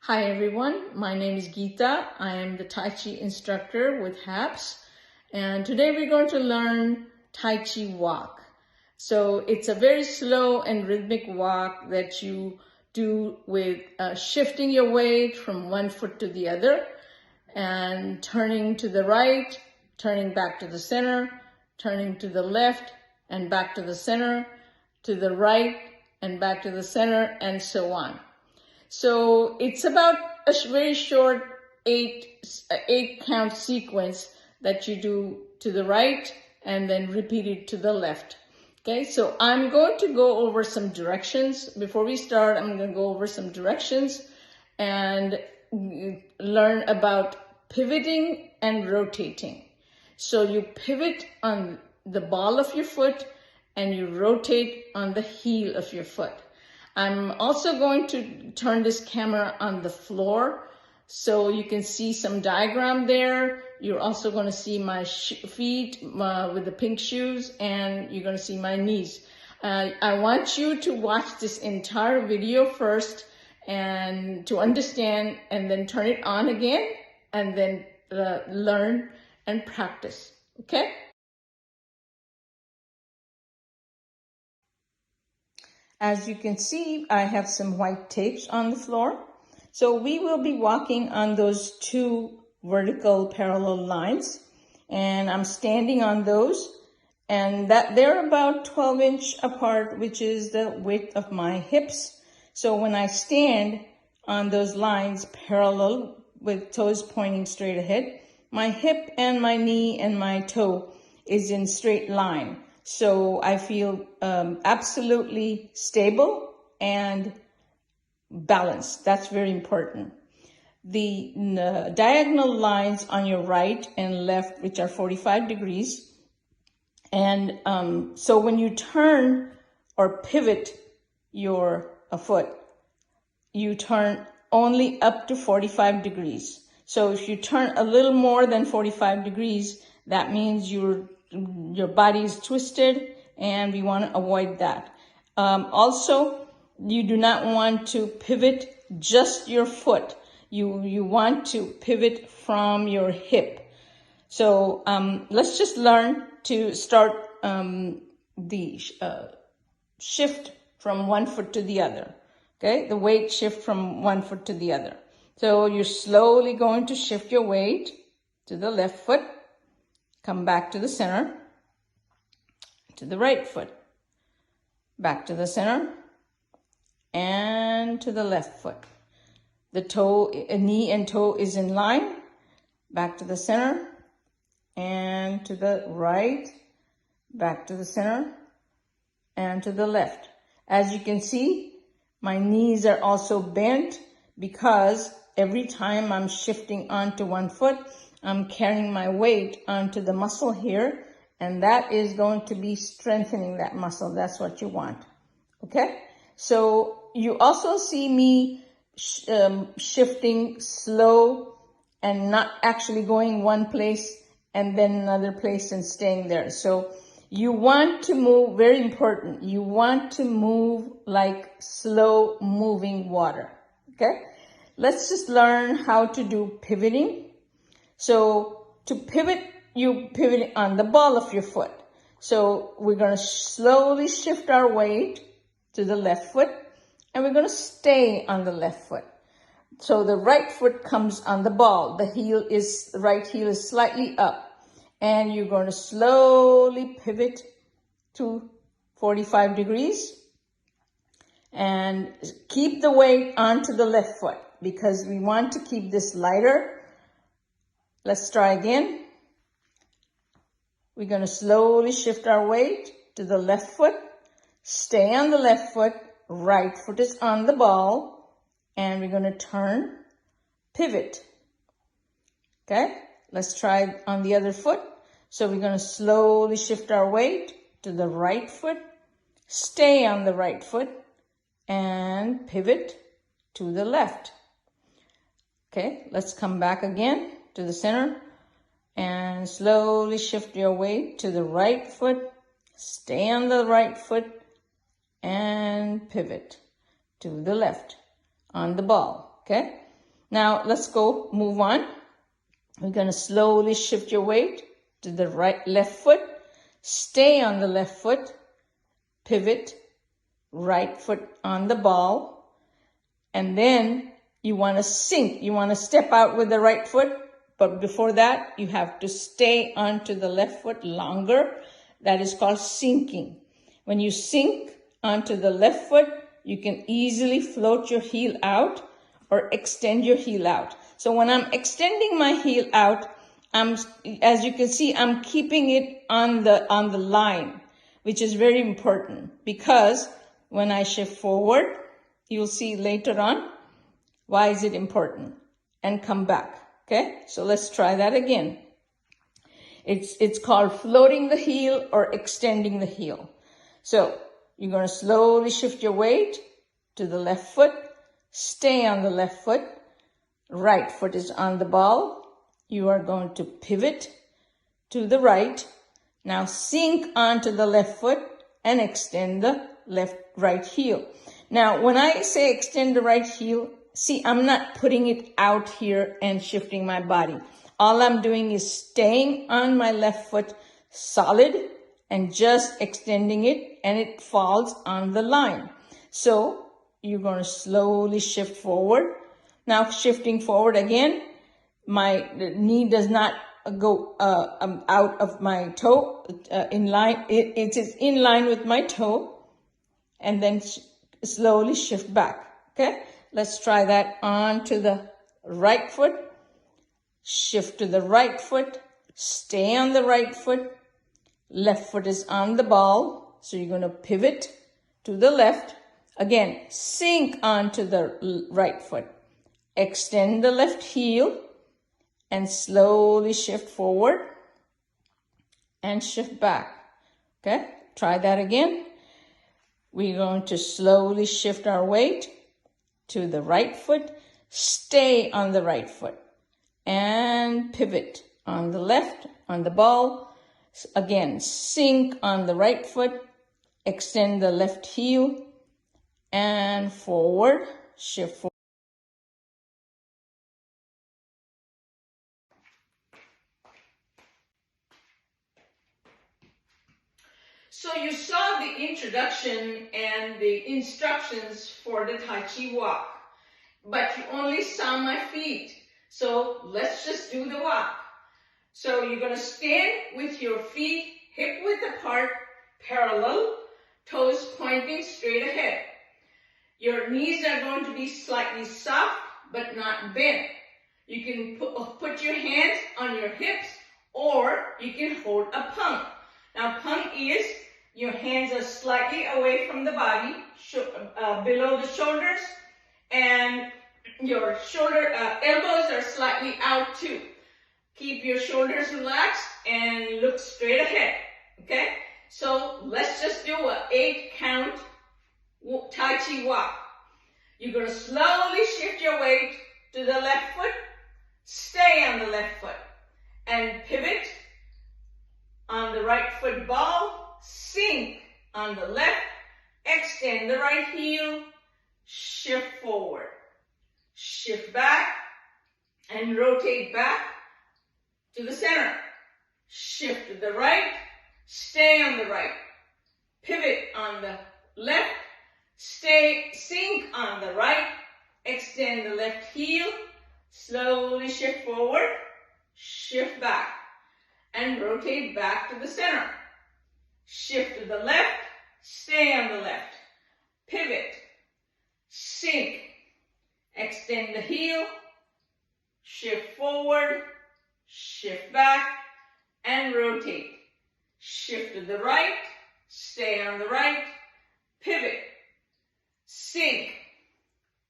Hi everyone, my name is Geeta. I am the Tai Chi instructor with HAPS, and today we're going to learn Tai Chi Walk. So it's a very slow and rhythmic walk that you do with shifting your weight from one foot to the other and turning to the right, turning back to the center, turning to the left and back to the center, to the right and back to the center, and so on. So it's about a very short eight count sequence that you do to the right and then repeat it to the left. Okay, so I'm going to go over some directions. Before we start, I'm going to go over some directions and learn about pivoting and rotating. So you pivot on the ball of your foot and you rotate on the heel of your foot. I'm also going to turn this camera on the floor so you can see some diagram there. You're also going to see my feet with the pink shoes, and you're going to see my knees. I want you to watch this entire video first and to understand, and then turn it on again and then learn and practice. Okay? As you can see, I have some white tapes on the floor. So we will be walking on those two vertical parallel lines, and I'm standing on those, and that they're about 12-inch apart, which is the width of my hips. So when I stand on those lines parallel with toes pointing straight ahead, my hip and my knee and my toe is in straight line. So I feel absolutely stable and balanced. That's very important. The diagonal lines on your right and left, which are 45 degrees. And so when you turn or pivot your foot, you turn only up to 45 degrees. So if you turn a little more than 45 degrees, that means your body is twisted, and we want to avoid that. Also, you do not want to pivot just your foot. You want to pivot from your hip. So let's just learn to start the shift from one foot to the other. Okay, the weight shift from one foot to the other. So you're slowly going to shift your weight to the left foot, come back to the center, to the right foot, back to the center, and to the left foot. The toe, knee and toe is in line, back to the center, and to the right, back to the center, and to the left. As you can see, my knees are also bent because every time I'm shifting onto one foot, I'm carrying my weight onto the muscle here, and that is going to be strengthening that muscle. That's what you want. Okay? So you also see me shifting slow and not actually going one place and then another place and staying there. So you want to move, very important, you want to move like slow moving water. Okay? Let's just learn how to do pivoting. So to pivot, you pivot on the ball of your foot. So we're going to slowly shift our weight to the left foot, and we're going to stay on the left foot. So the right foot comes on the ball. The right heel is slightly up, and you're going to slowly pivot to 45 degrees and keep the weight onto the left foot because we want to keep this lighter. Let's try again. We're going to slowly shift our weight to the left foot, stay on the left foot, right foot is on the ball, and we're going to turn, pivot. Okay, let's try on the other foot. So we're going to slowly shift our weight to the right foot, stay on the right foot, and pivot to the left. Okay, let's come back again to the center and slowly shift your weight to the right foot, stay on the right foot, and pivot to the left on the ball. Okay, Now let's go move on. We're going to slowly shift your weight to the left foot. Stay on the left foot. Pivot. Right foot on the ball. And then you want to sink. You want to step out with the right foot. But before that, you have to stay onto the left foot longer. That is called sinking. When you sink onto the left foot, you can easily float your heel out or extend your heel out. So when I'm extending my heel out, as you can see, I'm keeping it on the line, which is very important because when I shift forward, you'll see later on why is it important, and come back. Okay, so let's try that again. It's called floating the heel or extending the heel. So you're going to slowly shift your weight to the left foot. Stay on the left foot. Right foot is on the ball. You are going to pivot to the right. Now sink onto the left foot and extend the right heel. Now when I say extend the right heel, see, I'm not putting it out here and shifting my body. All I'm doing is staying on my left foot solid and just extending it, and it falls on the line. So you're going to slowly shift forward. Now shifting forward again, my knee does not go out of my toe in line. It is in line with my toe, and then slowly shift back. Okay, let's try that on to the right foot. Shift to the right foot. Stay on the right foot. Left foot is on the ball, so you're going to pivot to the left. Again, sink onto the right foot. Extend the left heel and slowly shift forward and shift back. Okay, try that again. We're going to slowly shift our weight to the right foot. Stay on the right foot and pivot on the left, on the ball. Again, sink on the right foot, extend the left heel, and forward, shift forward. So you saw the introduction and the instructions for the Tai Chi Walk, but you only saw my feet. So let's just do the walk. So you're going to stand with your feet hip width apart, parallel, toes pointing straight ahead. Your knees are going to be slightly soft, but not bent. You can put your hands on your hips, or you can hold a pump. Now, pump is your hands are slightly away from the body, below the shoulders, and your elbows are slightly out too. Keep your shoulders relaxed and look straight ahead, okay? So let's just do an 8-count Tai Chi Walk. You're going to slowly shift your weight to the left foot, stay on the left foot, and pivot on the right foot ball, sink on the left, extend the right heel, shift forward, shift back, and rotate back to the center. Shift to the right, stay on the right, pivot on the left, sink on the right, extend the left heel, slowly shift forward, shift back, and rotate back to the center. Shift to the left, stay on the left, pivot, sink, extend the heel, shift forward, shift back, and rotate. Shift to the right, stay on the right, pivot, sink,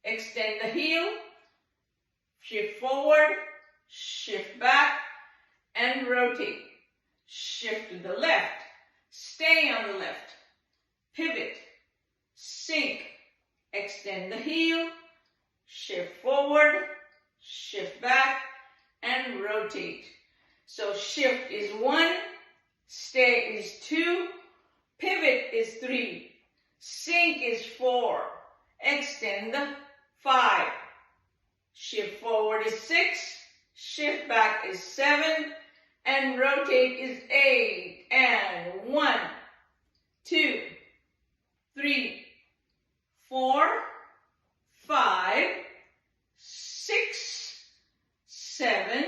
extend the heel, shift forward, shift back, and rotate. Shift to the left, stay on the left, pivot, sink, extend the heel, shift forward, shift back, and rotate. So shift is 1, stay is 2, pivot is 3, sink is 4, extend the 5, shift forward is 6, shift back is 7, and rotate is 8. And 1, 2, 3, 4, 5, 6, 7,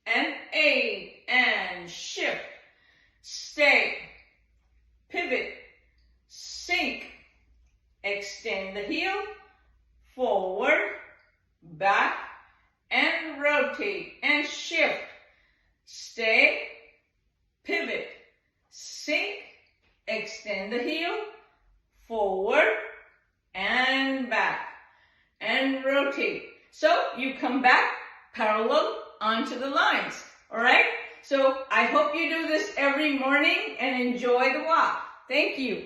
and 8. And shift, stay, pivot, sink, extend the heel, forward, back, and rotate, and shift, stay, pivot, sink, extend the heel, forward, and back, and rotate. So you come back parallel onto the lines, all right? So I hope you do this every morning and enjoy the walk. Thank you.